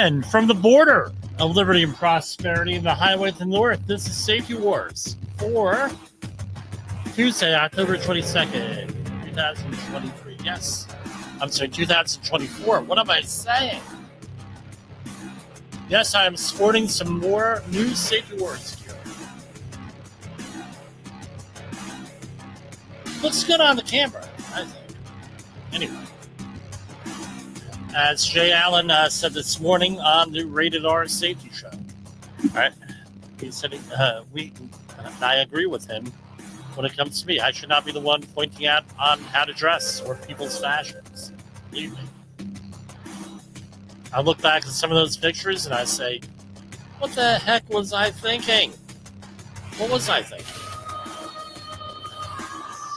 And from the border of liberty and prosperity, the highway to the north, this is Safety Wars for Tuesday, October 22nd, 2023. Yes, I'm sorry, 2024. What am I saying? Yes, I am sporting some more new Safety Wars gear. Looks good on the camera, I think. Anyway. As Jay Allen said this morning on the Rated R Safety Show, right? He said, I agree with him when it comes to me. I should not be the one pointing out on how to dress or people's fashions. Believe me. I look back at some of those pictures and I say, what the heck was I thinking? What was I thinking?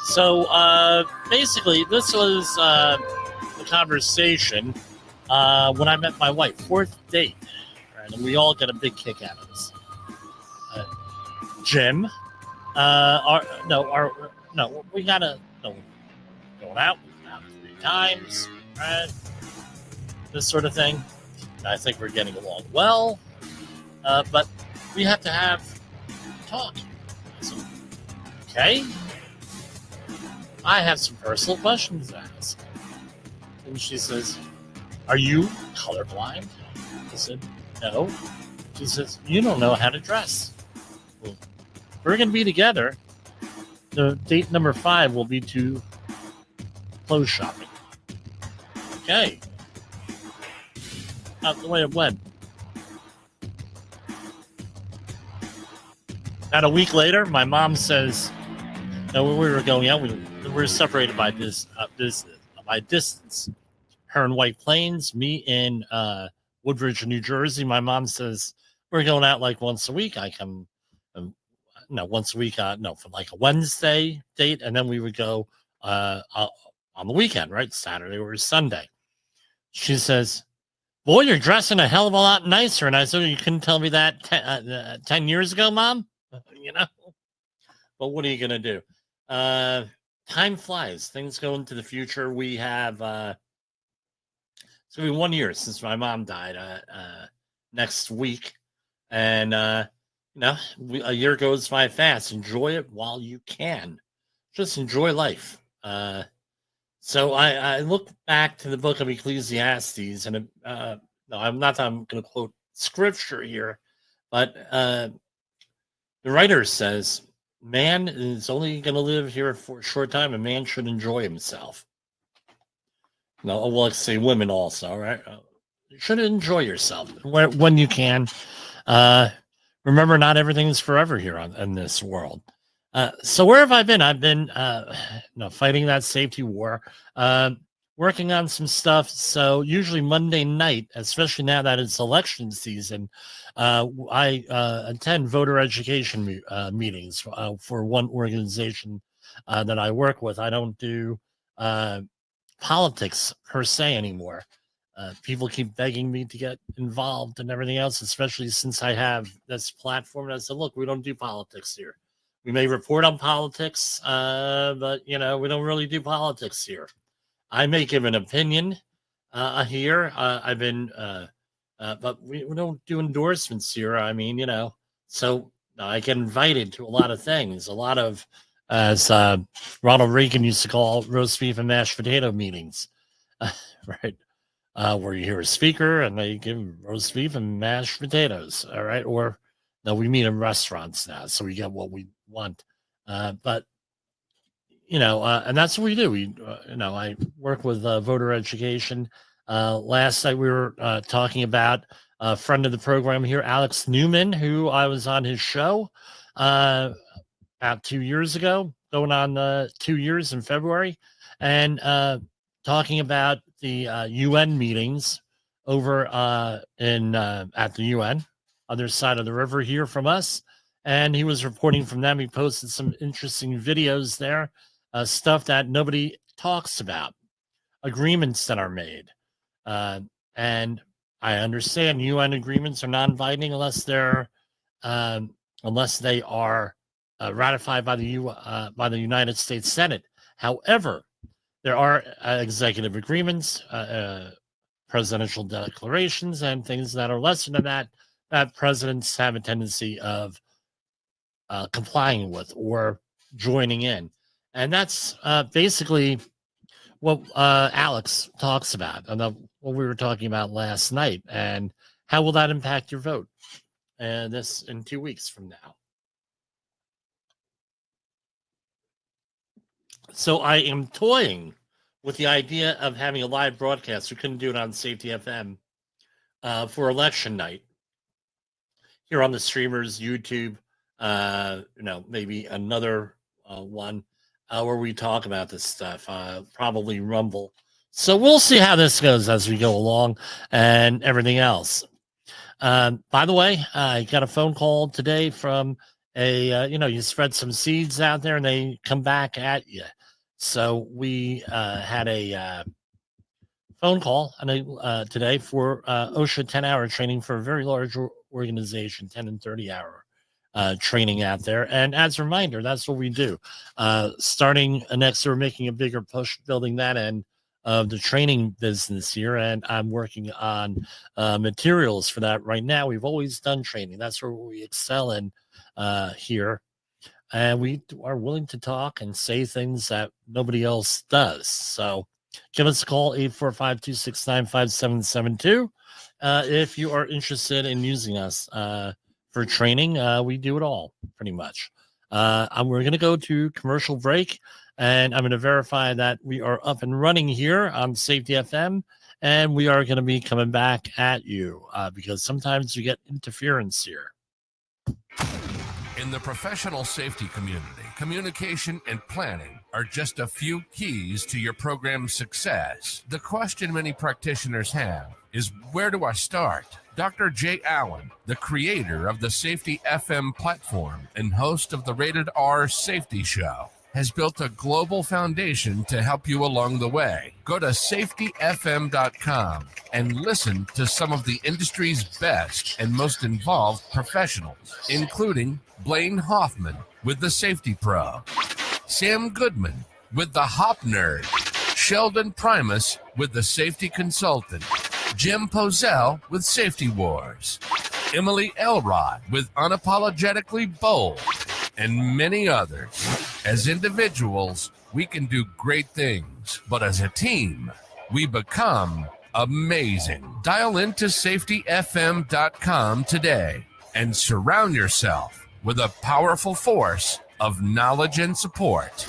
So, basically, this was the conversation when I met my wife, fourth date, right? And we all get a big kick out of this. Jim, we gotta going out 3 times, right? This sort of thing. I think we're getting along well, but we have to have talk. So, okay, I have some personal questions to ask, and she says, "Are you colorblind?" I said, "No." She says, "You don't know how to dress." Well, we're going to be together. The date number 5 will be to clothes shopping. Okay. Out the way it went. About a week later, my mom says, when we were going out, we were separated by distance. Her in White Plains, me in Woodbridge, New Jersey. My mom says, we're going out like once a week. I come, once a week, for like a Wednesday date. And then we would go on the weekend, right? Saturday or Sunday. She says, boy, you're dressing a hell of a lot nicer. And I said, you couldn't tell me that 10 years ago, Mom? But what are you going to do? Time flies. Things go into the future. We have... So it'll be 1 year since my mom died next week. And, a year goes by fast. Enjoy it while you can. Just enjoy life. So I look back to the book of Ecclesiastes, and I'm going to quote scripture here, but the writer says, man is only going to live here for a short time, and man should enjoy himself. No, well, let's say women also, right? You should enjoy yourself when you can. Remember, not everything is forever here in this world. So where have I been? I've been fighting that safety war, working on some stuff. So usually Monday night, especially now that it's election season, I attend voter education meetings for one organization that I work with. I don't do politics per se anymore. People keep begging me to get involved and everything else, especially since I have this platform. And I said, look, we don't do politics here. We may report on politics, but, we don't really do politics here. I may give an opinion here. I've been, but we don't do endorsements here. I mean, so I get invited to a lot of things, a lot of, as Ronald Reagan used to call roast beef and mashed potato meetings, right? Where you hear a speaker and they give roast beef and mashed potatoes, all right? Or no, we meet in restaurants now, so we get what we want. But and that's what we do. We, I work with voter education. Last night we were talking about a friend of the program here, Alex Newman, who I was on his show about 2 years ago, going on 2 years in February, and talking about the UN meetings over in at the UN, other side of the river here from us. And he was reporting from them. He posted some interesting videos there, stuff that nobody talks about, agreements that are made. And I understand UN agreements are non-binding unless they are ratified by the United States Senate. However, there are executive agreements presidential declarations, and things that are lesser than that, that presidents have a tendency of complying with or joining in. And that's basically what Alex talks about, and what we were talking about last night. And how will that impact your vote? And this in 2 weeks from now. So I am toying with the idea of having a live broadcast. We couldn't do it on Safety FM for election night here on the streamers, YouTube, maybe another one where we talk about this stuff, probably Rumble. So we'll see how this goes as we go along and everything else. By the way, I got a phone call today from you spread some seeds out there and they come back at you. So we had a phone call today for OSHA 10-hour training for a very large organization, 10 and 30-hour training out there. And as a reminder, that's what we do. Starting next year, we're making a bigger push building that end of the training business here, and I'm working on materials for that right now. We've always done training. That's where we excel in here. And we are willing to talk and say things that nobody else does. So give us a call, 845-269-5772. If you are interested in using us for training, we do it all pretty much. We're going to go to commercial break, and I'm going to verify that we are up and running here on Safety FM, and we are going to be coming back at you because sometimes you get interference here. In the professional safety community, communication and planning are just a few keys to your program's success. The question many practitioners have is, where do I start? Dr. Jay Allen, the creator of the Safety FM platform and host of the Rated R Safety Show, has built a global foundation to help you along the way. Go to safetyfm.com and listen to some of the industry's best and most involved professionals, including Blaine Hoffman with the Safety Pro, Sam Goodman with the Hop Nerd, Sheldon Primus with the Safety Consultant, Jim Pozell with Safety Wars, Emily Elrod with Unapologetically Bold, and many others. As individuals, we can do great things, but as a team, we become amazing. Dial into safetyfm.com today and surround yourself with a powerful force of knowledge and support.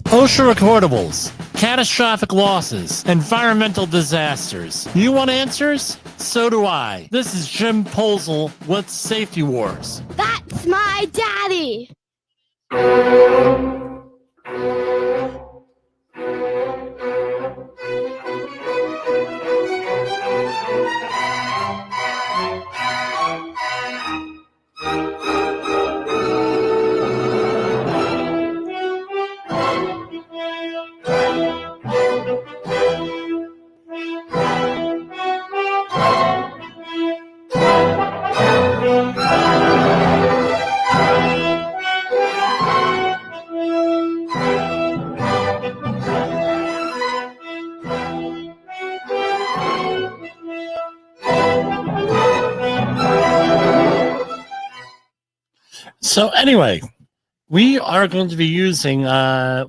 OSHA recordables, catastrophic losses, environmental disasters. You want answers? So do I. This is Jim Posel with Safety Wars. That's my daddy. So anyway, we are going to be using,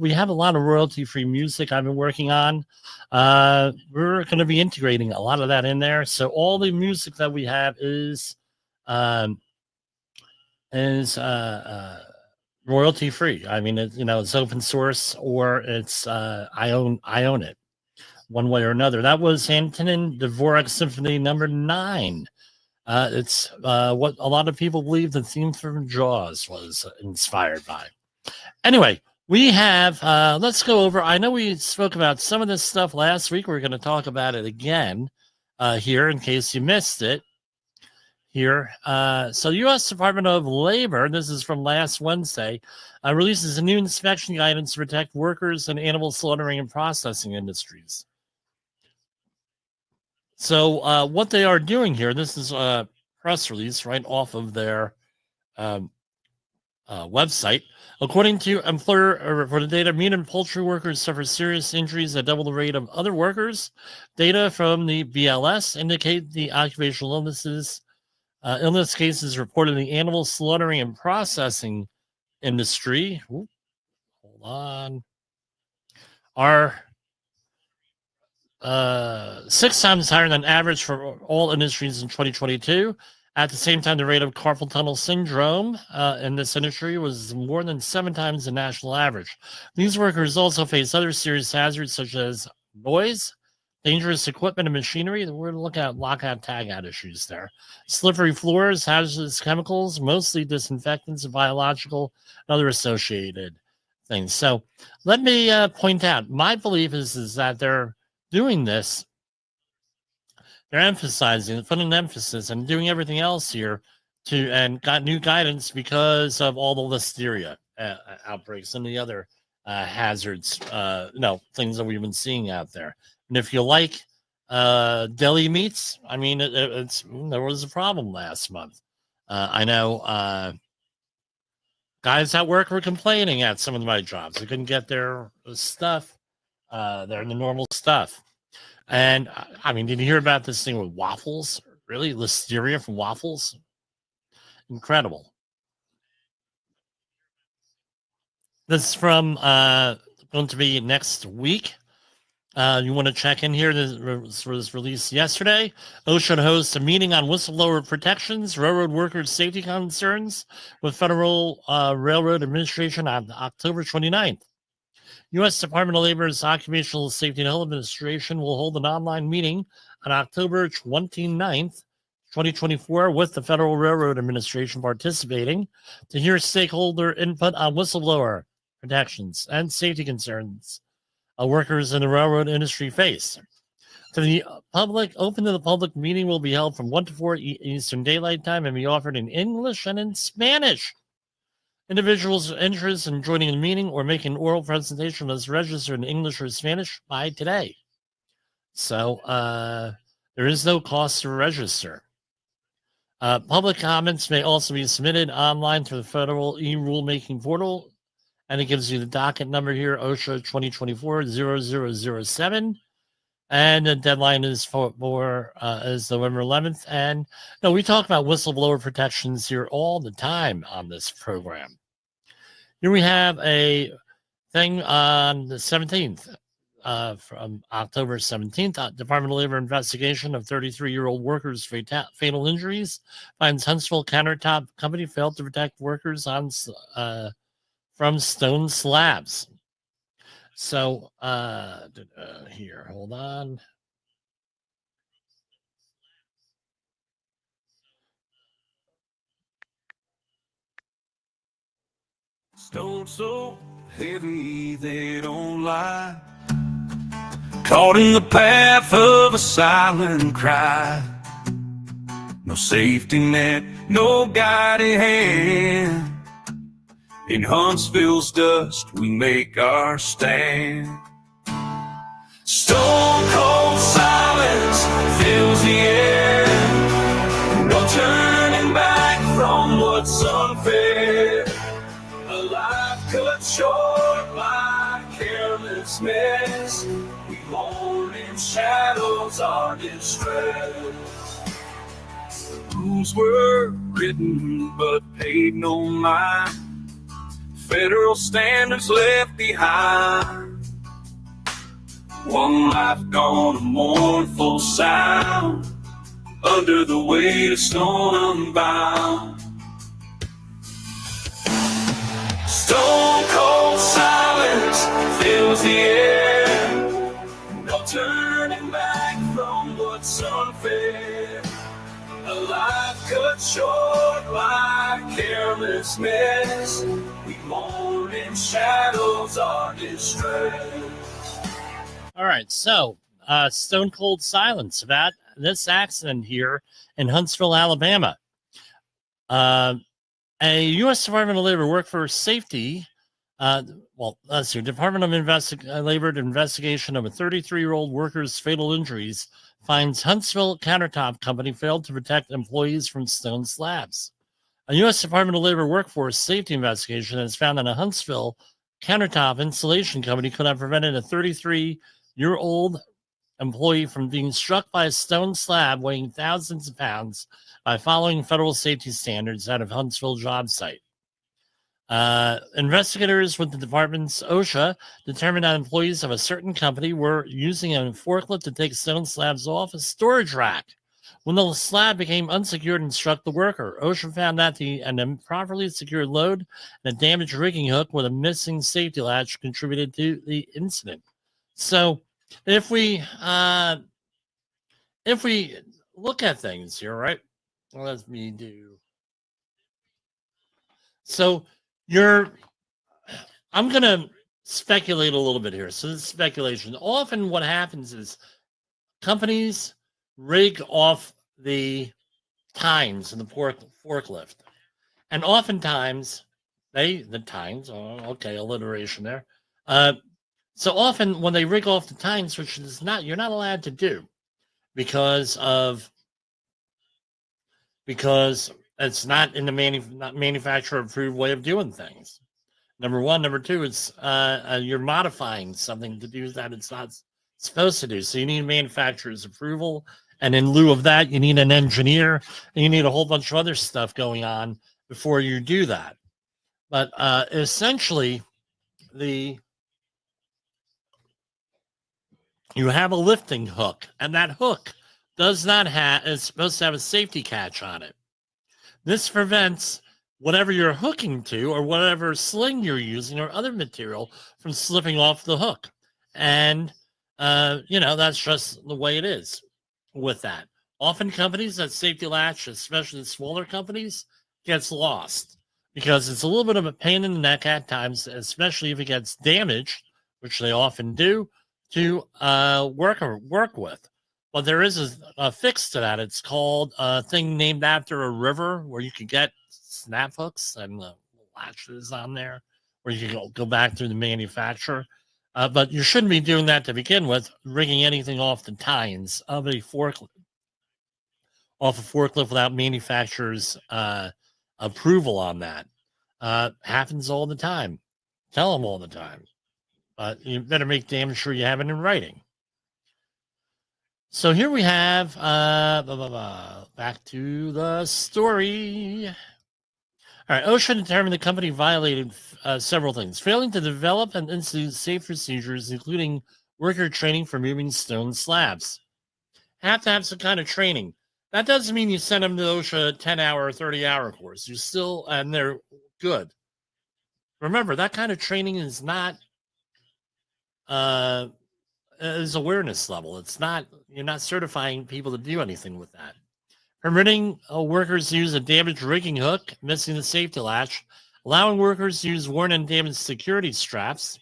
we have a lot of royalty-free music I've been working on. We're going to be integrating a lot of that in there. So all the music that we have is royalty-free. I mean, it's open source, or it's I own it one way or another. That was Antonin Dvorak Symphony Number 9. It's what a lot of people believe the theme from Jaws was inspired by. Anyway, we have, let's go over, I know we spoke about some of this stuff last week. We're going to talk about it again here in case you missed it here. So U.S. Department of Labor, this is from last Wednesday, releases a new inspection guidance to protect workers in animal slaughtering and processing industries. So what they are doing here, this is press release right off of their website. According to employer reported data, meat and poultry workers suffer serious injuries at double the rate of other workers. Data from the BLS indicate the occupational illness cases reported in the animal slaughtering and processing industry. Hold on. Are 6 times higher than average for all industries in 2022. At the same time, the rate of carpal tunnel syndrome in this industry was more than 7 times the national average. These workers also face other serious hazards such as noise, dangerous equipment and machinery. We're looking at lockout, tagout issues there. Slippery floors, hazardous chemicals, mostly disinfectants and biological and other associated things. So let me point out, my belief is that they're doing this. They're emphasizing, putting an emphasis and doing everything else here and got new guidance because of all the listeria outbreaks and the other hazards, things that we've been seeing out there. And if you like deli meats, I mean, there was a problem last month. I know guys at work were complaining at some of my jobs. They couldn't get their stuff, the normal stuff. And I mean, did you hear about this thing with waffles? Really? Listeria from waffles? Incredible. This is from going to be next week. You want to check in here. This was released yesterday. OSHA hosts a meeting on whistleblower protections, railroad workers' safety concerns with Federal Railroad Administration on October 29th. U.S. Department of Labor's Occupational Safety and Health Administration will hold an online meeting on October 29th, 2024, with the Federal Railroad Administration participating to hear stakeholder input on whistleblower protections and safety concerns workers in the railroad industry face. To the public, open to the public meeting will be held from 1 to 4 Eastern Daylight Time and be offered in English and in Spanish. Individuals interested in joining the meeting or making an oral presentation must register in English or Spanish by today. So there is no cost to register. Public comments may also be submitted online through the federal e-rulemaking portal, and it gives you the docket number here, OSHA 2024-0007. And the deadline is for is November 11th. And we talk about whistleblower protections here all the time on this program. Here we have a thing on the 17th, from October 17th. Department of Labor investigation of 33-year-old workers' fatal injuries finds Huntsville countertop company failed to protect workers from stone slabs. So here, hold on. Stone so heavy they don't lie, caught in the path of a silent cry. No safety net, no guiding hand. In Huntsville's dust we make our stand. Stone cold silence fills the air. No turning back from what's unfair. A life cut short by carelessness. We mourn in shadows our distress. Rules were written but paid no mind. Federal standards left behind. One life gone, a mournful sound. Under the weight of stone unbound. Stone cold silence fills the air. No turning back from what's unfair. A life cut short by carelessness. We mourn in shadows our distress. All right, so stone cold silence about this accident here in Huntsville, Alabama. A U.S. Department of Labor Workforce Safety, Department of Labor investigation of a 33-year-old worker's fatal injuries finds Huntsville Countertop Company failed to protect employees from stone slabs. A U.S. Department of Labor workforce safety investigation has found that a Huntsville countertop installation company could have prevented a 33-year-old employee from being struck by a stone slab weighing thousands of pounds by following federal safety standards out of Huntsville job site. Investigators with the department's OSHA determined that employees of a certain company were using a forklift to take stone slabs off a storage rack. When the slab became unsecured and struck the worker, OSHA found that an improperly secured load and a damaged rigging hook with a missing safety latch contributed to the incident. So, if we look at things here, right? Let me do. So I'm going to speculate a little bit here. So this is speculation. Often what happens is companies rig off the tines in the forklift. And oftentimes alliteration there. So often when they rig off the tines, which is you're not allowed to do because it's not in the manufacturer approved way of doing things. Number one. Number two, it's you're modifying something to do that it's not supposed to do. So you need manufacturer's approval. And in lieu of that, you need an engineer and you need a whole bunch of other stuff going on before you do that. But essentially, you have a lifting hook, and that hook is supposed to have a safety catch on it. This prevents whatever you're hooking to or whatever sling you're using or other material from slipping off the hook. And, that's just the way it is with that. Often companies that safety latch, especially the smaller companies, gets lost because it's a little bit of a pain in the neck at times, especially if it gets damaged, which they often do, to work with. But there is a fix to that. It's called a thing named after a river where you can get snap hooks and the latches on there, where you can go back through the manufacturer. But you shouldn't be doing that to begin with, rigging anything off the tines of a forklift, without manufacturer's approval on that. Happens all the time. Tell them all the time. But you better make damn sure you have it in writing. So here we have, back to the story. All right, OSHA determined the company violated several things, failing to develop and institute safe procedures, including worker training for moving stone slabs. Have to have some kind of training. That doesn't mean you send them to OSHA 10-hour or 30-hour course. And they're good. Remember, that kind of training is not is awareness level. You're not certifying people to do anything with that. Permitting workers to use a damaged rigging hook, missing the safety latch, allowing workers to use worn and damaged security straps.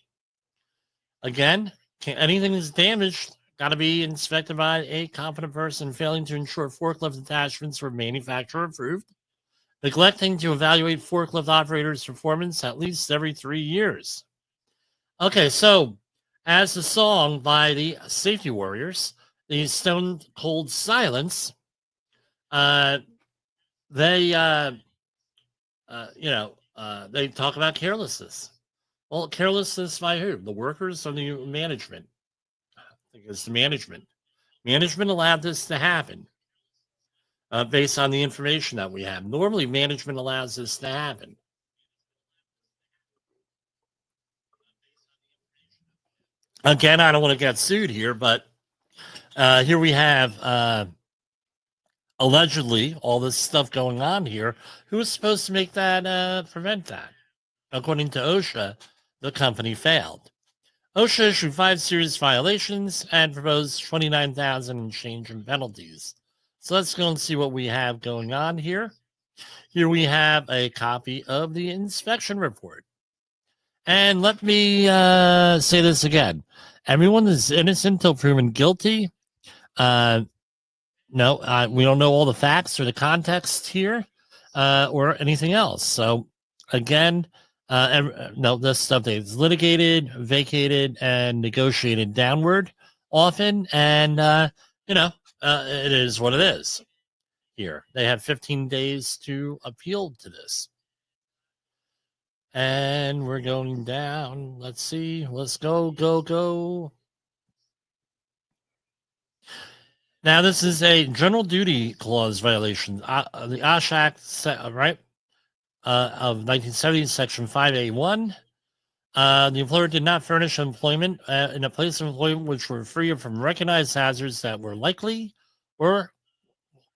Again, anything that's damaged got to be inspected by a competent person, failing to ensure forklift attachments were manufacturer approved, neglecting to evaluate forklift operators' performance at least every 3 years. Okay, so as the song by the Safety Warriors, the Stone Cold Silence, they talk about carelessness. Well, carelessness by who? The workers or the management? I think it's the management. Management allowed this to happen based on the information that we have. Normally, management allows this to happen. Again, I don't want to get sued here, but here we have allegedly all this stuff going on here. Who was supposed to make that prevent that? According to OSHA, the company failed. OSHA issued 5 serious violations and proposed $29,000 and change in penalties. So let's go and see what we have going on here. Here we have a copy of the inspection report. And let me say this again. Everyone is innocent until proven guilty. No, we don't know all the facts or the context here or anything else. So, again, this stuff is litigated, vacated, and negotiated downward often. And, it is what it is here. They have 15 days to appeal to this. And we're going down. Let's see. Let's go. Now, this is a general duty clause violation. The OSH Act, right, of 1970, Section 5A1. The employer did not furnish employment in a place of employment which were free from recognized hazards that were likely or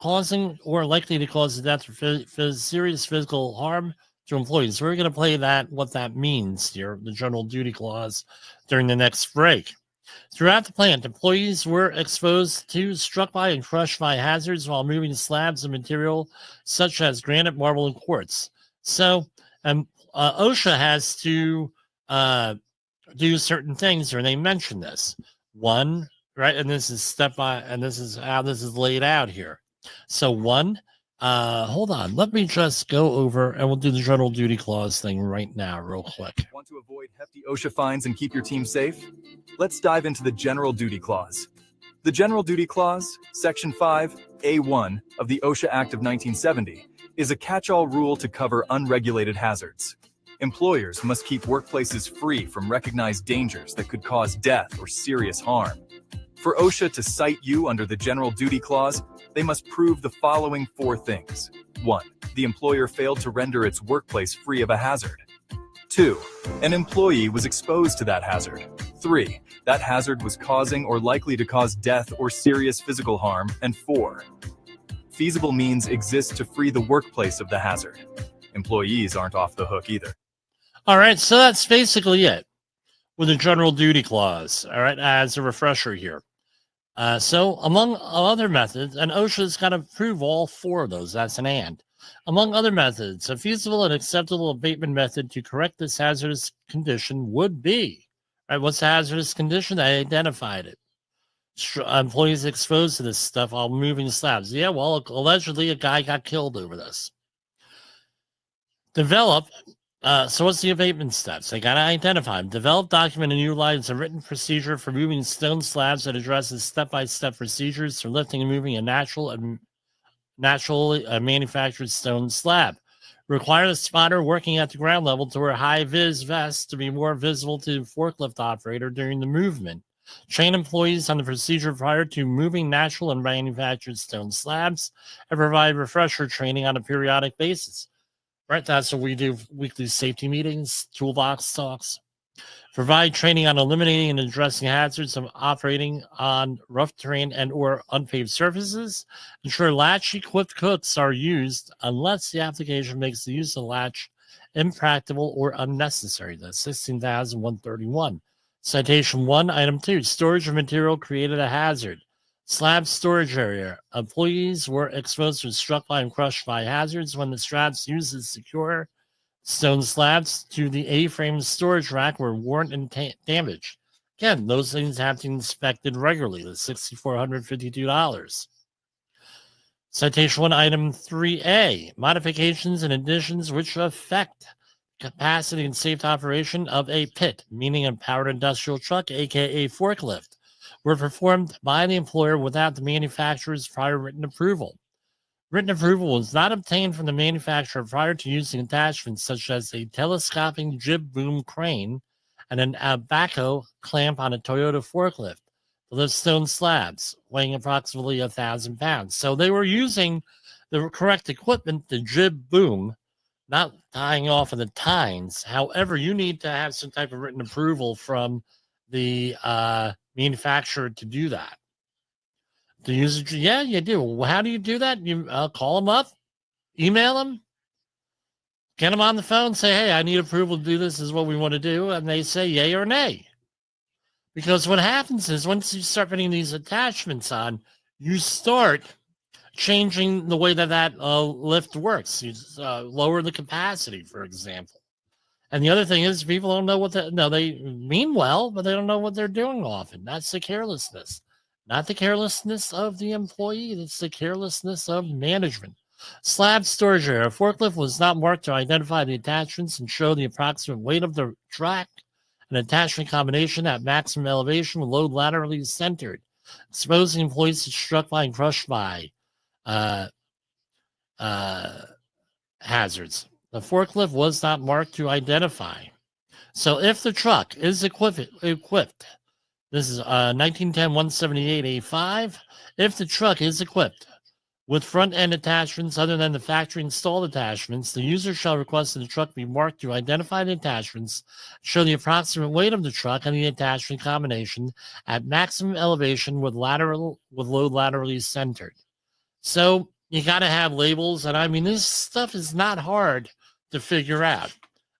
likely to cause the death or serious physical harm to employees. We're going to play what that means here, the general duty clause, during the next break. Throughout the plant, employees were exposed to, struck by, and crushed by hazards while moving slabs of material such as granite, marble, and quartz. So, OSHA has to do certain things, or they mention this. One, right, and this is this is how this is laid out here. So, one, hold on, let me just go over and we'll do the general duty clause thing right now, real quick. Want to avoid hefty OSHA fines and keep your team safe? Let's dive into the General Duty Clause. The General Duty Clause, Section 5A1 of the OSHA Act of 1970, is a catch-all rule to cover unregulated hazards. Employers must keep workplaces free from recognized dangers that could cause death or serious harm. For OSHA to cite you under the General Duty Clause, they must prove the following 4 things. 1. The employer failed to render its workplace free of a hazard. 2. An employee was exposed to that hazard. 3. That hazard was causing or likely to cause death or serious physical harm. And 4. Feasible means exist to free the workplace of the hazard. Employees aren't off the hook either. All right, so that's basically it with the general duty clause. All right, as a refresher here. So among other methods, and OSHA's got to prove all 4 of those. That's an and. Among other methods, a feasible and acceptable abatement method to correct this hazardous condition would be, right? What's the hazardous condition? I identified it. Employees exposed to this stuff while moving slabs. Yeah, well, allegedly a guy got killed over this. Develop. So what's the abatement steps? They got to identify them. Develop, document, and utilize a written procedure for moving stone slabs that addresses step-by-step procedures for lifting and moving a naturally manufactured stone slab. Require the spotter working at the ground level to wear high-vis vests to be more visible to the forklift operator during the movement. Train employees on the procedure prior to moving natural and manufactured stone slabs, and provide refresher training on a periodic basis. Right, that's what we do, weekly safety meetings, toolbox talks. Provide training on eliminating and addressing hazards of operating on rough terrain and or unpaved surfaces. Ensure latch-equipped cooks are used unless the application makes the use of latch impractical or unnecessary. That's 16,131. Citation 1, Item 2, storage of material created a hazard. Slab storage area. Employees were exposed to, struck by, and crushed by hazards when the straps used to secure stone slabs to the A-frame storage rack were worn and damaged. Again, those things have to be inspected regularly. That's $6,452. Citation 1, Item 3A, modifications and additions which affect capacity and safe operation of a PIT, meaning a powered industrial truck, aka forklift, were performed by the employer without the manufacturer's prior written approval. Written approval was not obtained from the manufacturer prior to using attachments such as a telescoping jib boom crane and an Abaco clamp on a Toyota forklift to lift stone slabs weighing approximately 1,000 pounds. So they were using the correct equipment, the jib boom, not tying off of the tines. However, you need to have some type of written approval from the manufacturer to do that. To use it, yeah, you do. How do you do that? You call them up, email them, get them on the phone, say, hey, I need approval to do this. This is what we want to do. And they say yay or nay. Because what happens is once you start putting these attachments on, you start changing the way that lift works. You lower the capacity, for example. And the other thing is people don't know they mean well, but they don't know what they're doing often. That's the carelessness. Not the carelessness of the employee. It's the carelessness of management. Slab storage area. A forklift was not marked to identify the attachments and show the approximate weight of the track. An attachment combination at maximum elevation with load laterally centered. exposing employees to struck by and crushed by hazards. The forklift was not marked to identify. So if the truck is equipped, this is 1910-178A5, if the truck is equipped with front-end attachments other than the factory-installed attachments, the user shall request that the truck be marked to identify the attachments, show the approximate weight of the truck and the attachment combination at maximum elevation with load laterally centered. So you got to have labels, and I mean, this stuff is not hard to figure out.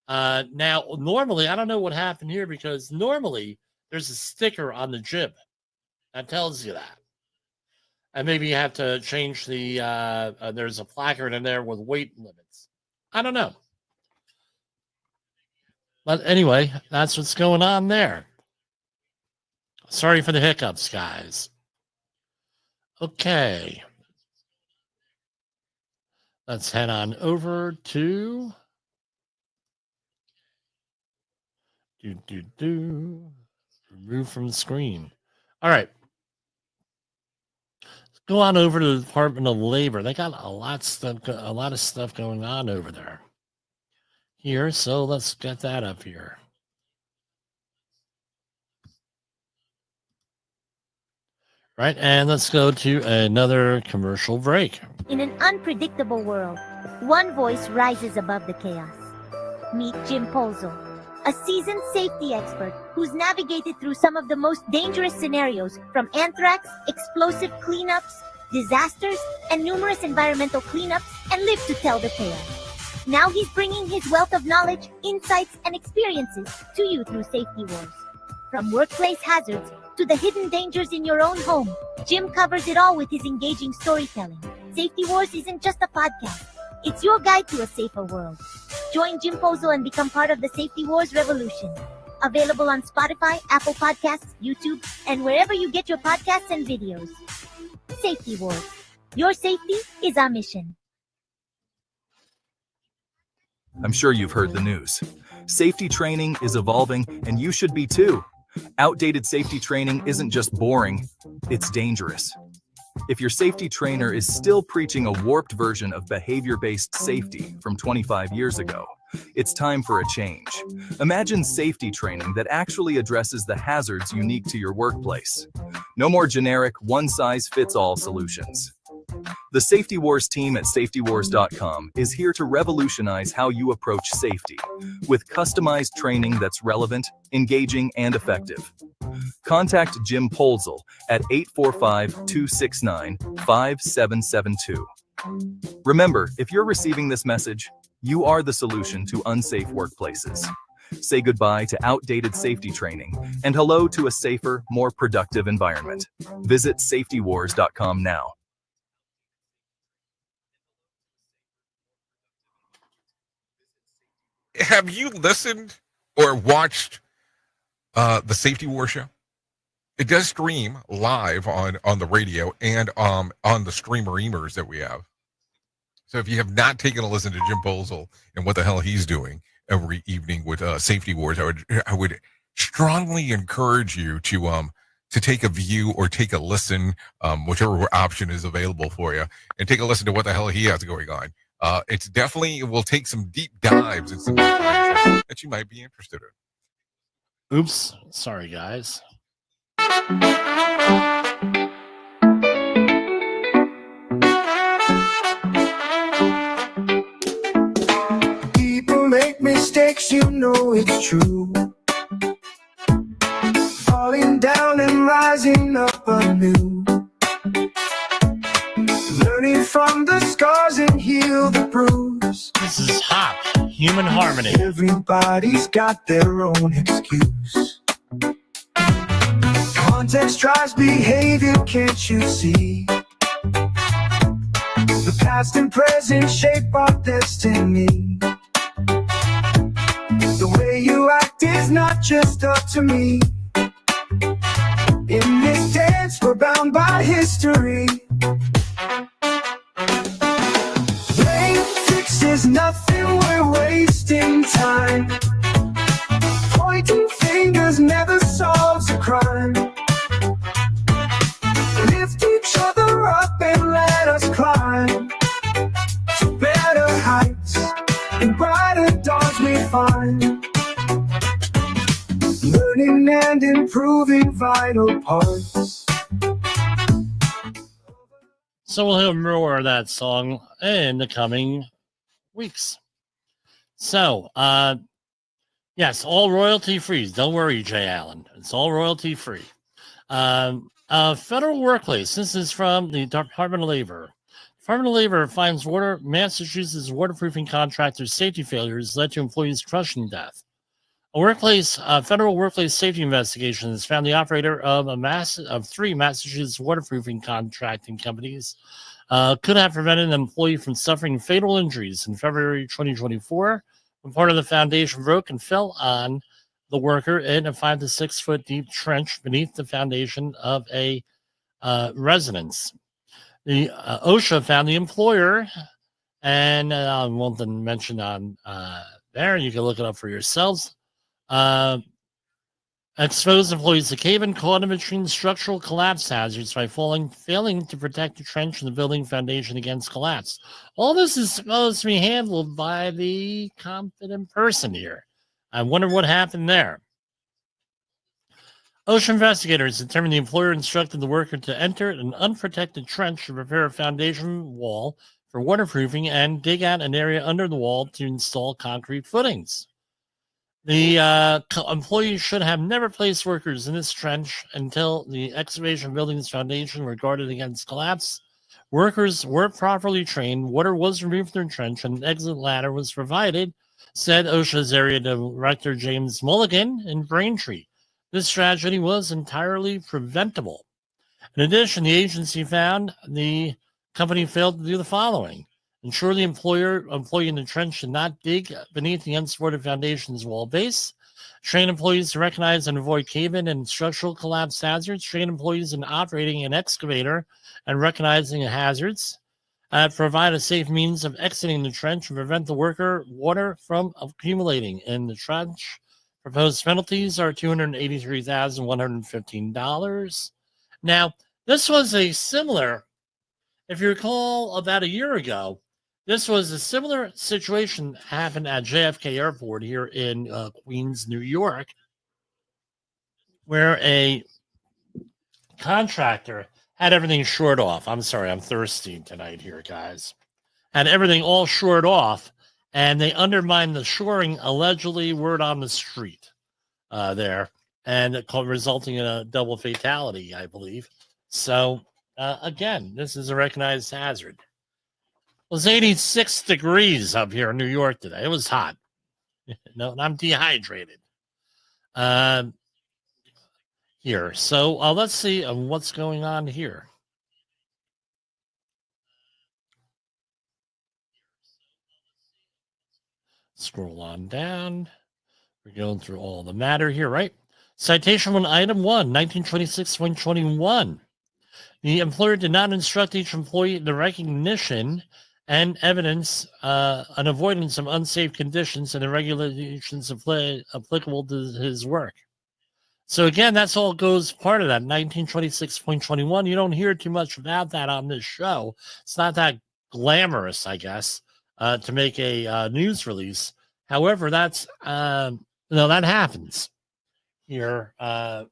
Now, normally, I don't know what happened here, because normally there's a sticker on the jib that tells you that. And maybe you have to change the, there's a placard in there with weight limits. I don't know. But anyway, that's what's going on there. Sorry for the hiccups, guys. Okay. Let's head on over to remove from the screen. All right. Let's go on over to the Department of Labor. They got a lot of stuff going on over there. Here, so let's get that up here. Right, and let's go to another commercial break. In an unpredictable world, one voice rises above the chaos. Meet Jim Polzo, a seasoned safety expert who's navigated through some of the most dangerous scenarios, from anthrax, explosive cleanups, disasters, and numerous environmental cleanups, and lived to tell the tale. Now he's bringing his wealth of knowledge, insights, and experiences to you through Safety Wars. From workplace hazards to the hidden dangers in your own home, Jim covers it all with his engaging storytelling. Safety Wars isn't just a podcast. It's your guide to a safer world. Join Jim Polzo and become part of the Safety Wars revolution. Available on Spotify, Apple Podcasts, YouTube, and wherever you get your podcasts and videos. Safety Wars. Your safety is our mission. I'm sure you've heard the news. Safety training is evolving, and you should be too. Outdated safety training isn't just boring, it's dangerous. If your safety trainer is still preaching a warped version of behavior-based safety from 25 years ago, it's time for a change. Imagine safety training that actually addresses the hazards unique to your workplace. No more generic one-size-fits-all solutions. The Safety Wars team at safetywars.com is here to revolutionize how you approach safety, with customized training that's relevant, engaging, and effective. Contact Jim Polzel at 845-269-5772. Remember, if you're receiving this message, you are the solution to unsafe workplaces. Say goodbye to outdated safety training and hello to a safer, more productive environment. Visit safetywars.com now. Have you listened or watched the Safety War show? It does stream live on the radio and on the streamer-emers that we have. So if you have not taken a listen to Jim Polzel and what the hell he's doing every evening with Safety Wars, I would strongly encourage you to take a view or take a listen, whichever option is available for you, and take a listen to what the hell he has going on. It's definitely, it will take some deep dives and some information that you might be interested in. Oops. Sorry, guys. People make mistakes, you know it's true. Falling down and rising up anew. Learning from the scars and heal the bruise. This is HOP, Human Harmony. Everybody's got their own excuse. Context drives behavior, can't you see? The past and present shape our destiny. The way you act is not just up to me. In this dance, we're bound by history. Blame fixes nothing, we're wasting time. Pointing fingers never solves a crime. improving vital parts. So we'll hear more of that song in the coming weeks. So, yes, all royalty free. Don't worry, Jay Allen. It's all royalty free. Federal workplace. This is from the Department of Labor. Department of Labor finds Massachusetts waterproofing contractors' safety failures led to employees crushing death. A federal workplace safety investigation has found the operator of 3 Massachusetts waterproofing contracting companies could have prevented an employee from suffering fatal injuries in February 2024 when part of the foundation broke and fell on the worker in a 5 to 6 foot deep trench beneath the foundation of a residence. The OSHA found the employer, and I won't mention on there. You can look it up for yourselves. Exposed employees to cave-in caught in between structural collapse hazards by failing to protect the trench and the building foundation against collapse. All this is supposed to be handled by the competent person here. I wonder what happened there. OSHA investigators determined the employer instructed the worker to enter an unprotected trench to prepare a foundation wall for waterproofing and dig out an area under the wall to install concrete footings. The employee should have never placed workers in this trench until the excavation of building's foundation were guarded against collapse. Workers were properly trained, water was removed from the trench, and an exit ladder was provided, said OSHA's area director James Mulligan in Braintree. This tragedy was entirely preventable. In addition, the agency found the company failed to do the following: ensure the employee in the trench should not dig beneath the unsupported foundation's wall base. Train employees to recognize and avoid cave-in and structural collapse hazards. Train employees in operating an excavator and recognizing hazards. Provide a safe means of exiting the trench and prevent the worker water from accumulating in the trench. Proposed penalties are $283,115. Now, this was a similar, if you recall, about a year ago, this was a similar situation happened at JFK Airport here in Queens, New York, where a contractor had everything shored off. I'm sorry, I'm thirsty tonight here, guys. Had everything all shored off, and they undermined the shoring, allegedly, word on the street there, and resulting in a double fatality, I believe. So, again, this is a recognized hazard. It was 86 degrees up here in New York today. It was hot. No, and I'm dehydrated. Here. So let's see what's going on here. Scroll on down. We're going through all the matter here, right? Citation 1, Item 1, 1926.21. The employer did not instruct each employee in the recognition and evidence an avoidance of unsafe conditions and the regulations applicable to his work. So again, that's all goes part of that 1926.21. You don't hear too much about that on this show. It's not that glamorous, I guess, to make a news release. However, that's that happens here. No,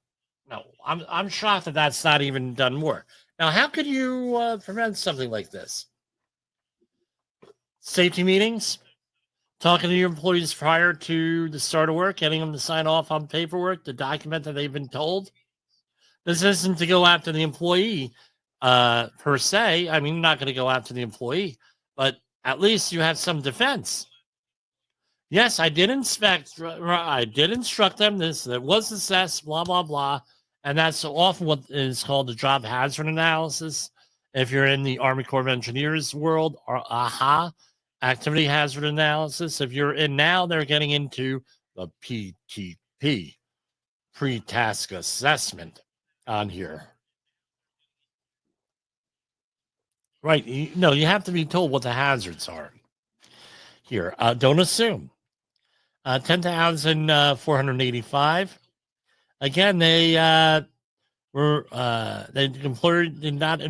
I'm shocked that that's not even done more. Now, how could you prevent something like this? Safety meetings, talking to your employees prior to the start of work, getting them to sign off on paperwork to document that they've been told. This isn't to go after the employee per se. I mean, you're not going to go after the employee, but at least you have some defense. Yes, I did instruct them. That was assessed, blah, blah, blah. And that's often what is called the job hazard analysis. If you're in the Army Corps of Engineers world, or activity hazard analysis. If you're in now, they're getting into the PTP, pre-task assessment on here. Right. You have to be told what the hazards are here. Don't assume. 10,485. Again, the employer did not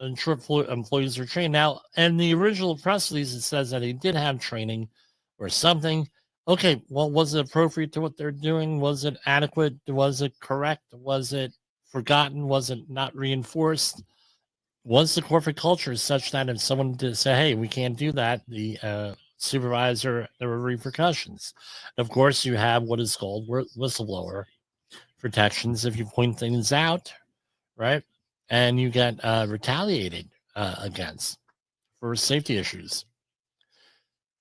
ensure employees are trained. Now, in the original press release, it says that he did have training or something. okay, well, was it appropriate to what they're doing? Was it adequate? Was it correct? Was it forgotten? Was it not reinforced? Was the corporate culture such that if someone did say, hey, we can't do that, the supervisor, there were repercussions? Of course, you have what is called whistleblower protections if you point things out, right? And you get retaliated against for safety issues.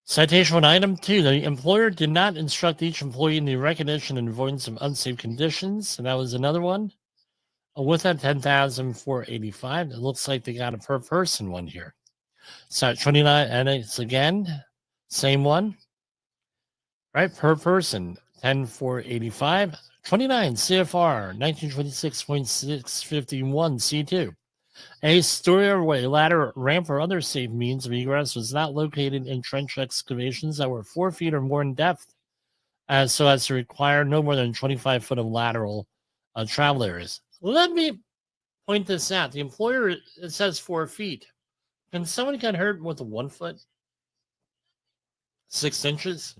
Citation on item 2. The employer did not instruct each employee in the recognition and avoidance of unsafe conditions. And that was another one. With that 10,485, it looks like they got a per person one here. So 29, and it's again, same one, right? Per person, 10,485, 29 CFR 1926.651 C2. A stairway, ladder, ramp, or other safe means of egress was not located in trench excavations that were 4 feet or more in depth, so as to require no more than 25 foot of lateral travel areas. Let me point this out. The employer, it says 4 feet. Can someone get hurt with a 1 foot? 6 inches?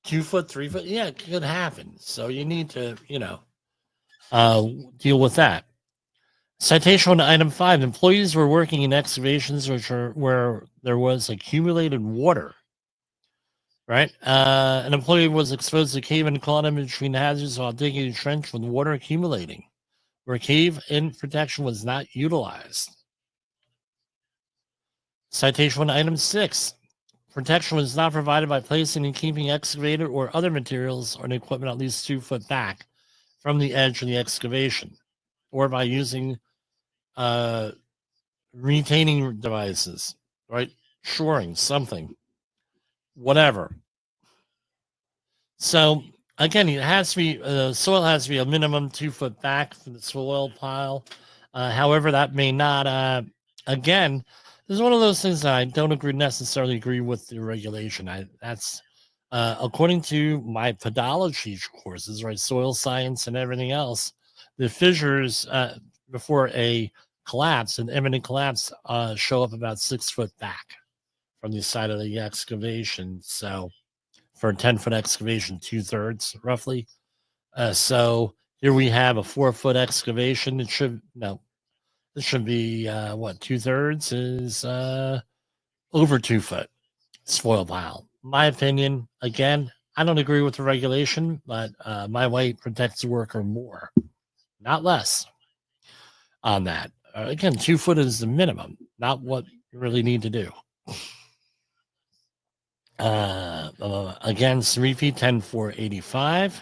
2 foot, 3 foot? Yeah, it could happen. So you need to, deal with that. Citation on item 5. Employees were working in excavations where there was accumulated water. Right? An employee was exposed to cave-in caught in between hazards while digging a trench with water accumulating, where cave-in protection was not utilized. Citation on item 6. Protection was not provided by placing and keeping excavator or other materials or equipment at least 2 foot back from the edge of the excavation, or by using retaining devices, right? Shoring, something, whatever. So again, it has to be soil has to be a minimum 2 foot back from the soil pile. However, that may not. Again, this is one of those things that I don't necessarily agree with the regulation. That's according to my pedology courses, right? Soil science and everything else. The fissures before a collapse, an imminent collapse, show up about 6 foot back from the side of the excavation. So for a 10-foot excavation, 2/3 roughly. So here we have a 4-foot excavation. It should be 2/3 is over 2 foot spoil pile. My opinion, again, I don't agree with the regulation, but my way protects the worker more, not less on that. Again, 2 foot is the minimum, not what you really need to do. Again, 3 feet, 10,485.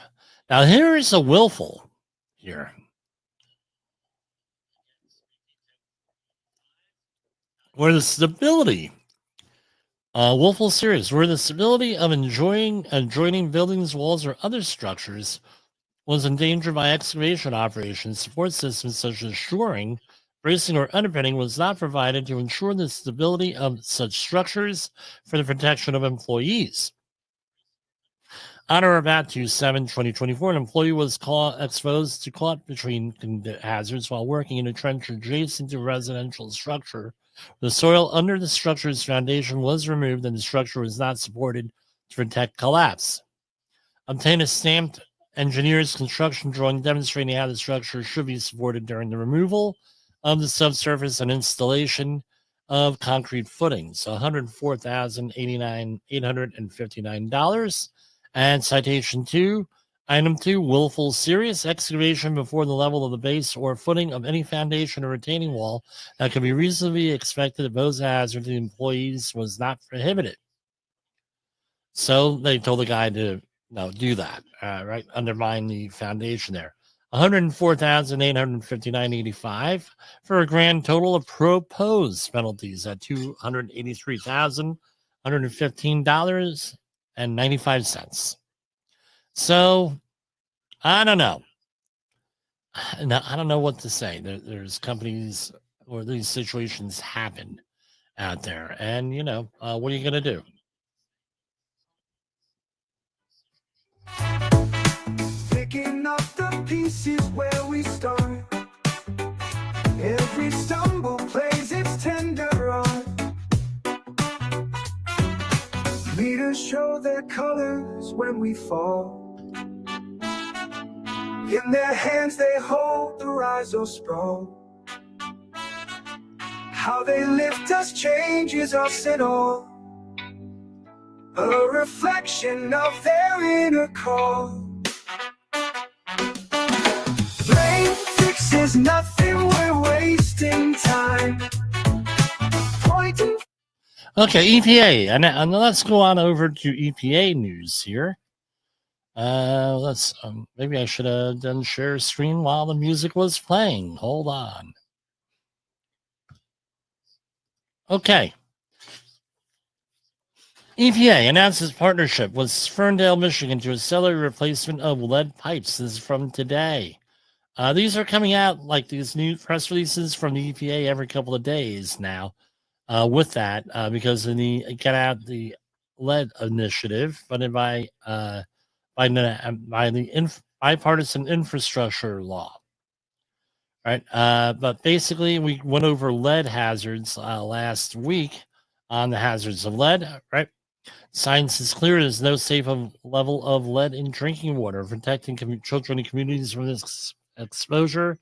Now here is a willful here. Where the stability, willful serious, where the stability of adjoining buildings, walls, or other structures was endangered by excavation operations, support systems such as shoring, bracing, or underpinning was not provided to ensure the stability of such structures for the protection of employees. On or about 2/7/2024, an employee was exposed to caught between hazards while working in a trench adjacent to a residential structure. The soil under the structure's foundation was removed and the structure was not supported to protect collapse. Obtain a stamped engineer's construction drawing demonstrating how the structure should be supported during the removal of the subsurface and installation of concrete footings. $104,859. And citation 2, item 2, willful serious excavation before the level of the base or footing of any foundation or retaining wall that can be reasonably expected to pose a hazard to the employees was not prohibited. So they told the guy to do that, right? Undermine the foundation there. $104,859.85 for a grand total of proposed penalties at $283,115.95. So I don't know. I don't know what to say. There's companies where these situations happen out there, and what are you going to do? Picking up the pieces where we start. Every stumble plays its tender art. Leaders show their colors when we fall. In their hands they hold the rise or sprawl. How they lift us changes us at all. A reflection of their inner call. Blame fixes nothing, we're wasting time. Pointing. Okay, EPA, and let's go on over to EPA news here. Let's maybe I should have done share screen while the music was playing. Hold on. Okay. EPA announces partnership with Ferndale, Michigan to accelerate replacement of lead pipes. This is from today. These are coming out like these new press releases from the EPA every couple of days now. With that, because of the Get Out the Lead initiative funded by the bipartisan infrastructure law. Right. But basically, we went over lead hazards last week on the hazards of lead. Right. Science is clear. There's no safe level of lead in drinking water. Protecting children and communities from this exposure,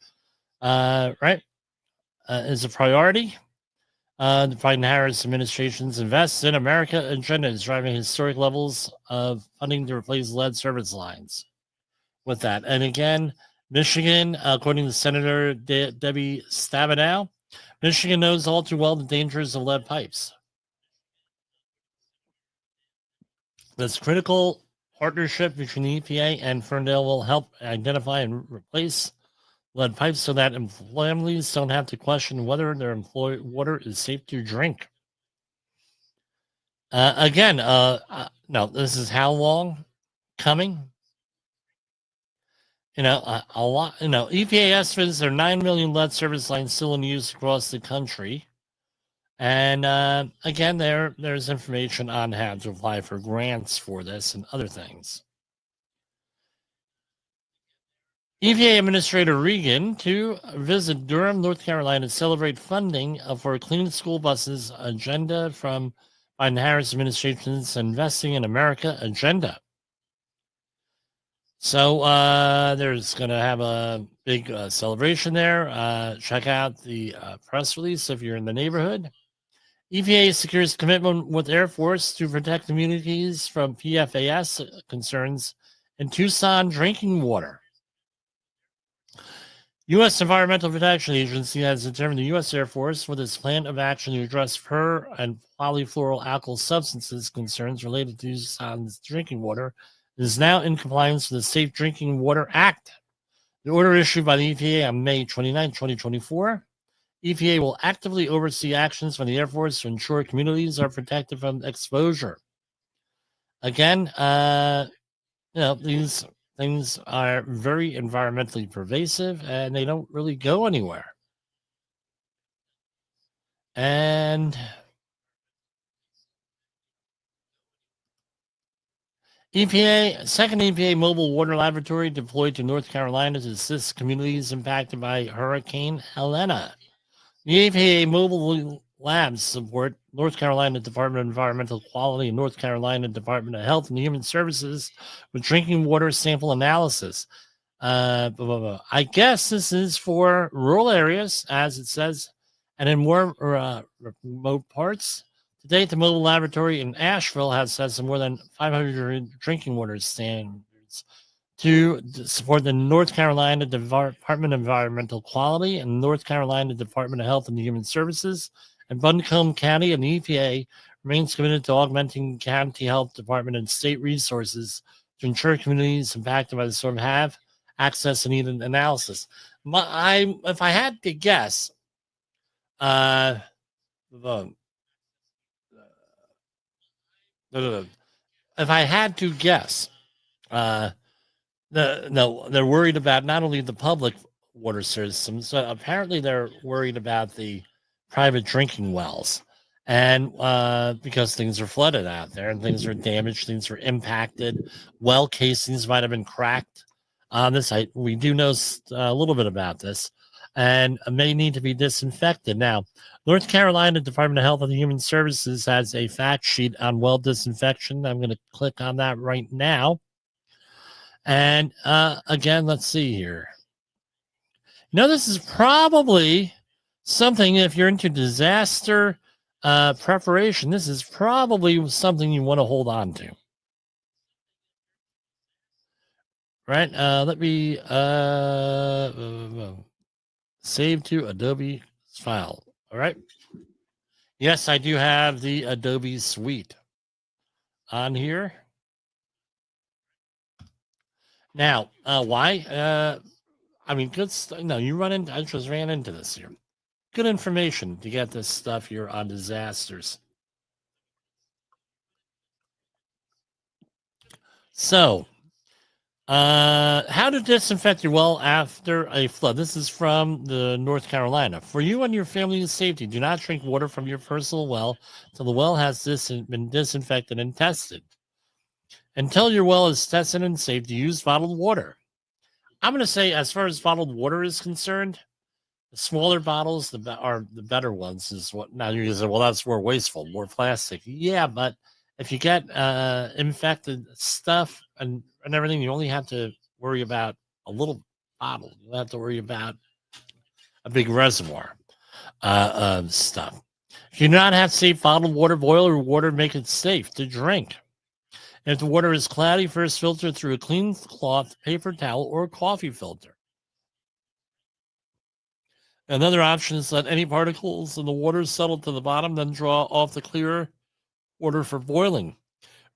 is a priority. The Biden-Harris administration's Invest in America agenda is driving historic levels of funding to replace lead service lines. With that, and again, Michigan, according to Senator Debbie Stabenow, Michigan knows all too well the dangers of lead pipes. This critical partnership between the EPA and Ferndale will help identify and replace lead pipes so that families don't have to question whether their employed water is safe to drink. Now, this is how long coming? A lot. EPA estimates there are 9 million lead service lines still in use across the country. And again, there's information on how to apply for grants for this and other things. EPA Administrator Regan to visit Durham, North Carolina to celebrate funding for Clean School Buses agenda from Biden-Harris administration's Investing in America agenda. So there's going to have a big celebration there. Check out the press release if you're in the neighborhood. EPA secures commitment with Air Force to protect communities from PFAS concerns in Tucson drinking water. U.S. Environmental Protection Agency has determined the U.S. Air Force, with its plan of action to address per and polyfluoroalkyl substances concerns related to Tucson's drinking water, is now in compliance with the Safe Drinking Water Act. The order issued by the EPA on May 29, 2024. EPA will actively oversee actions from the Air Force to ensure communities are protected from exposure. Again, these things are very environmentally pervasive and they don't really go anywhere. And second EPA mobile water laboratory deployed to North Carolina to assist communities impacted by Hurricane Helena. The EPA mobile labs support North Carolina Department of Environmental Quality and North Carolina Department of Health and Human Services with drinking water sample analysis. I guess this is for rural areas, as it says, and in more remote parts. To date, the mobile laboratory in Asheville has tested more than 500 drinking water standards to support the North Carolina Department of Environmental Quality and North Carolina Department of Health and Human Services. And Buncombe County and the EPA remains committed to augmenting county health department and state resources to ensure communities impacted by the storm have access to needed analysis. If I had to guess, if I had to guess, they're worried about not only the public water systems, but apparently they're worried about the private drinking wells. And because things are flooded out there and things are damaged, things are impacted, well casings might have been cracked on this. We do know a little bit about this. and may need to be disinfected. Now, North Carolina Department of Health and Human Services has a fact sheet on well disinfection. I'm going to click on that right now. And again, let's see here. This is probably something, if you're into disaster preparation, this is probably something you want to hold on to. Right? Let me save to Adobe file. All right. Yes, I do have the Adobe suite on here. Now, why? I mean, good. No, I just ran into this here. Good information to get this stuff here on disasters. So, how to disinfect your well after a flood. This is from the North Carolina. For you and your family's safety, do not drink water from your personal well till the well has been disinfected and tested. Until your well is tested and safe to use bottled water. I'm going to say, as far as bottled water is concerned, the smaller bottles are the better ones. Is what now you say? Well, that's more wasteful, more plastic. Yeah, but if you get infected stuff and everything, you only have to worry about a little bottle. You don't have to worry about a big reservoir of stuff. If you do not have safe bottled water, boil your water, make it safe to drink. If the water is cloudy, first filter through a clean cloth, paper towel, or coffee filter. Another option is let any particles in the water settle to the bottom, then draw off the clear water for boiling.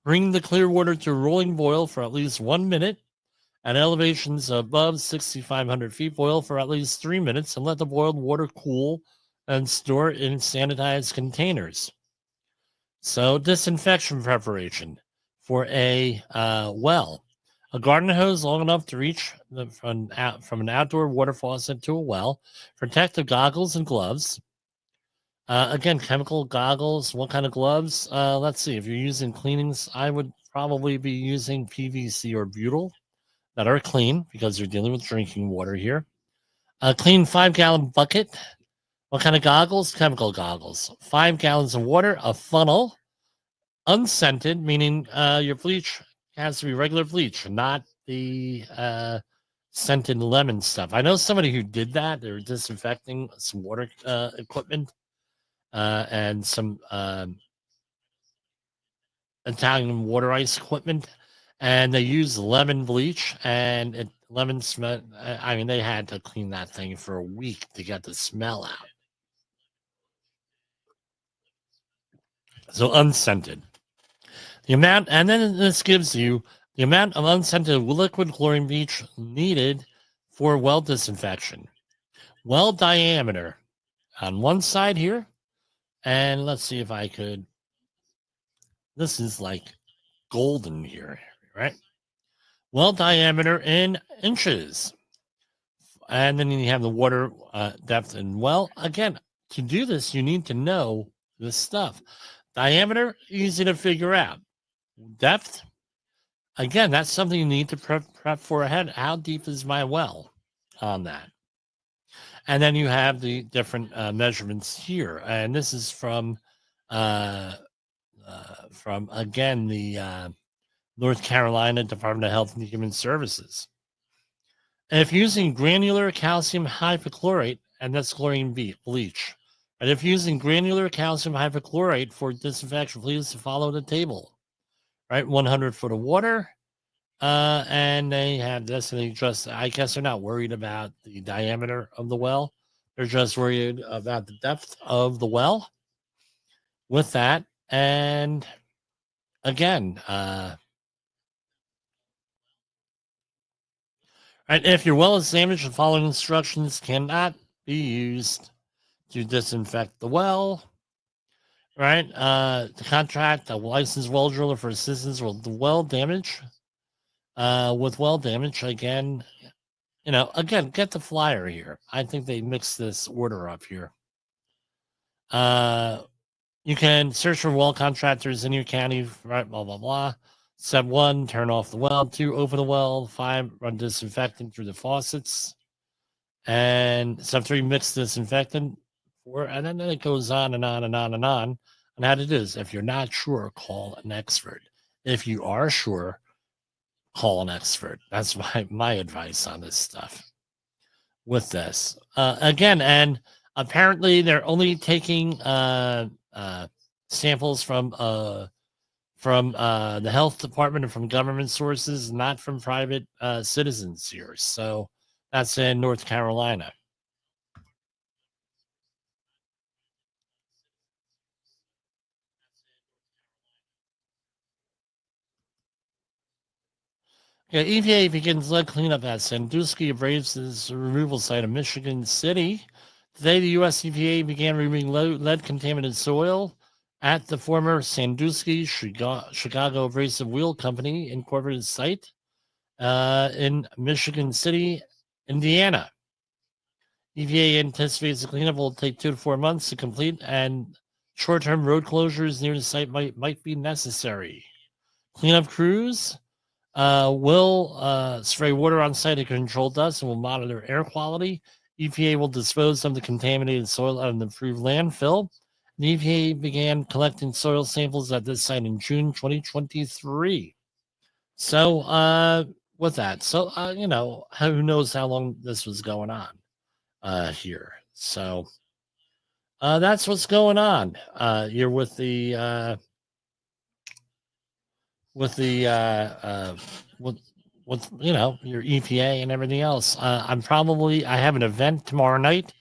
Bring the clear water to a rolling boil for at least 1 minute. At elevations above 6,500 feet, boil for at least 3 minutes and let the boiled water cool and store it in sanitized containers. So, disinfection preparation for a well. A garden hose long enough to reach from an outdoor water faucet to a well. Protective goggles and gloves. Again, chemical goggles. What kind of gloves? Let's see. If you're using cleanings, I would probably be using PVC or butyl that are clean because you're dealing with drinking water here. A clean 5-gallon bucket. What kind of goggles? Chemical goggles. 5 gallons of water. A funnel. Unscented, meaning your bleach has to be regular bleach, not the scented lemon stuff. I know somebody who did that. They were disinfecting some water equipment and some Italian water ice equipment, and they used lemon bleach, and lemon smell. I mean, they had to clean that thing for a week to get the smell out. So unscented. The amount, and then this gives you the amount of unscented liquid chlorine bleach needed for well disinfection. Well diameter on one side here, and let's see if I could. This is like golden here, right? Well diameter in inches. And then you have the water depth and well. Again, to do this, you need to know this stuff. Diameter, easy to figure out. Depth, again, that's something you need to prep for ahead. How deep is my well on that? And then you have the different measurements here. And this is from again, the North Carolina Department of Health and Human Services. And if using granular calcium hypochlorite, and that's chlorine bleach, and if using granular calcium hypochlorite for disinfection, please follow the table. Right, 100 foot of water, and they have this, and they just, I guess they're not worried about the diameter of the well. They're just worried about the depth of the well with that. And again, right, if your well is damaged, the following instructions cannot be used to disinfect the well. Right, to contract a licensed well driller for assistance with the well damage. With well damage, again, again, get the flyer here. I think they mixed this order up here. You can search for well contractors in your county, right? Blah blah blah. Step 1, turn off the well. 2, open the well. 5, run disinfectant through the faucets. and sub-3 mixed disinfectant for, and then it goes on and on and on and on how to do this. If you're not sure, call an expert. If you are sure, call an expert. That's my advice on this stuff with this. Again, and apparently they're only taking samples from the health department and from government sources, not from private citizens here. So that's in North Carolina. Yeah, EPA begins lead cleanup at Sandusky, Braves' removal site in Michigan City. Today, the U.S. EPA began removing lead-contaminated soil at the former Sandusky Chicago Abrasive Wheel Company incorporated site in Michigan City, Indiana. EPA anticipates the cleanup will take 2 to 4 months to complete, and short-term road closures near the site might be necessary. Cleanup crews will spray water on site to control dust and will monitor air quality. EPA will dispose of the contaminated soil at an approved landfill. The EPA began collecting soil samples at this site in June 2023. So, with that, so, who knows how long this was going on here. So, that's what's going on here with the your EPA and everything else. I have an event tomorrow night.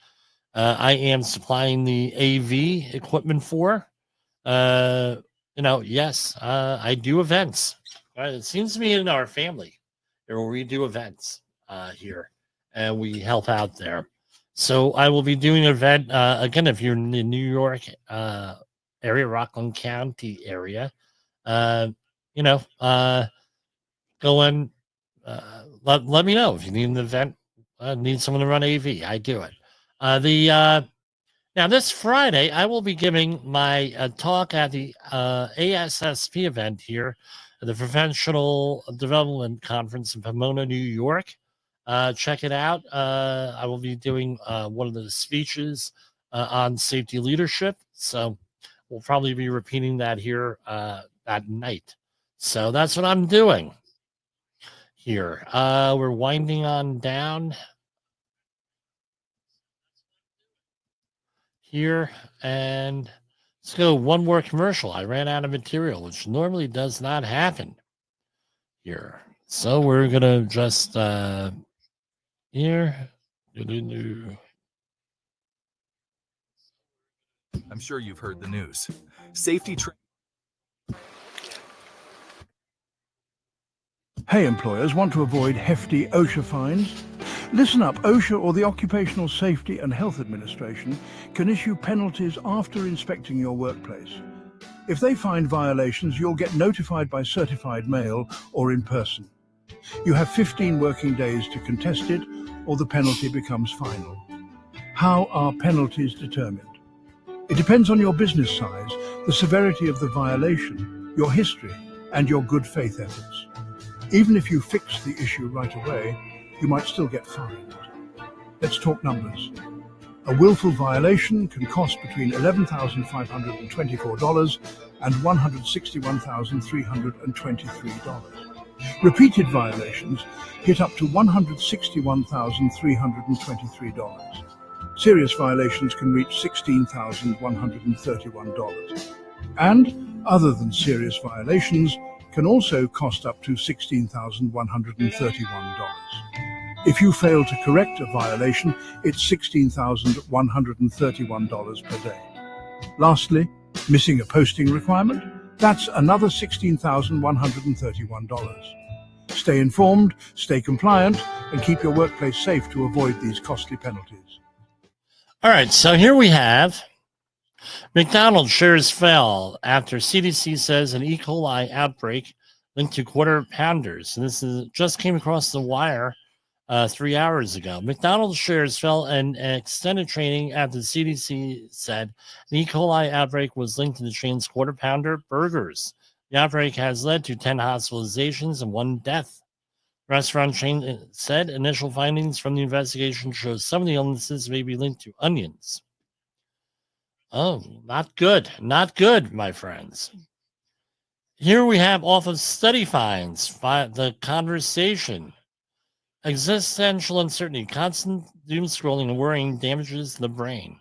I am supplying the AV equipment for. Yes, I do events. It seems to be in our family where we do events here, and we help out there. So I will be doing an event again. If you're in the New York area, Rockland County area, go in. Let me know if you need an event. Need someone to run AV. I do it. Now this Friday, I will be giving my talk at the ASSP event here, the Professional Development Conference in Pomona, New York. Check it out. I will be doing one of the speeches on safety leadership. So we'll probably be repeating that here that night. So that's what I'm doing here. We're winding on down here, and let's go one more commercial. I ran out of material, which normally does not happen here. So we're gonna just here. I'm sure you've heard the news. Safety Hey employers, want to avoid hefty OSHA fines? Listen up, OSHA or the Occupational Safety and Health Administration can issue penalties after inspecting your workplace. If they find violations, you'll get notified by certified mail or in person. You have 15 working days to contest it, or the penalty becomes final. How are penalties determined? It depends on your business size, the severity of the violation, your history, and your good faith efforts. Even if you fix the issue right away, you might still get fined. Let's talk numbers. A willful violation can cost between $11,524 and $161,323. Repeated violations hit up to $161,323. Serious violations can reach $16,131. And, other than serious violations, can also cost up to $16,131. If you fail to correct a violation, it's $16,131 per day. Lastly, missing a posting requirement? That's another $16,131. Stay informed, stay compliant, and keep your workplace safe to avoid these costly penalties. All right, so here we have McDonald's shares fell after CDC says an E. coli outbreak linked to quarter pounders. And this just came across the wire 3 hours ago. McDonald's shares fell in extended trading after the CDC said the E. coli outbreak was linked to the chain's quarter pounder burgers. The outbreak has led to 10 hospitalizations and 1 death. Restaurant chain said initial findings from the investigation show some of the illnesses may be linked to onions. Oh, not good. Not good, my friends. Here we have off of study finds, the conversation. Existential uncertainty, constant doom scrolling and worrying damages the brain.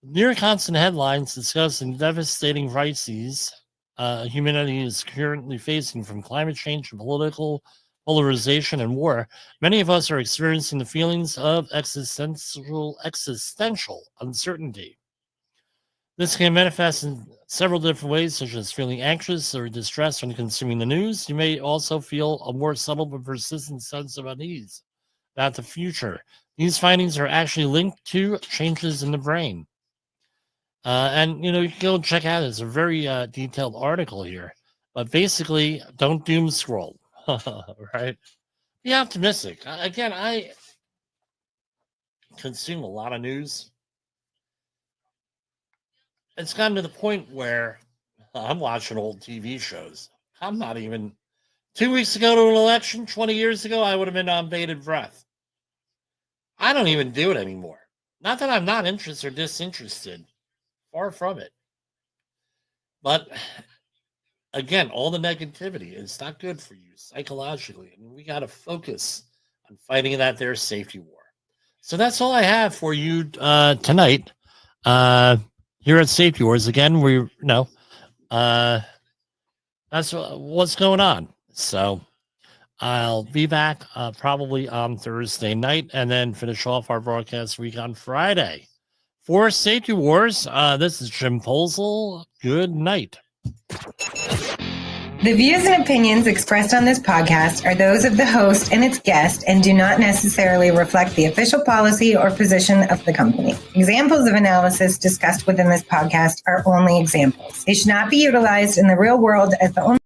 Near constant headlines discussing devastating crises humanity is currently facing, from climate change to political polarization and war. Many of us are experiencing the feelings of existential uncertainty. This can manifest in several different ways, such as feeling anxious or distressed when consuming the news. You may also feel a more subtle but persistent sense of unease about the future. These findings are actually linked to changes in the brain. And, you can go check out it. It's a very detailed article here. But basically, don't doom scroll, right? Be optimistic. Again, I consume a lot of news. It's gotten to the point where I'm watching old TV shows. I'm not even 2 weeks ago to an election, 20 years ago, I would have been on bated breath. I don't even do it anymore. Not that I'm not interested or disinterested. Far from it. But again, all the negativity is not good for you psychologically. I mean, we got to focus on fighting that there safety war. So that's all I have for you tonight. Here at Safety Wars, again, that's what's going on. So I'll be back probably on Thursday night and then finish off our broadcast week on Friday. For Safety Wars, this is Jim Posel. Good night. The views and opinions expressed on this podcast are those of the host and its guest and do not necessarily reflect the official policy or position of the company. Examples of analysis discussed within this podcast are only examples. They should not be utilized in the real world as the only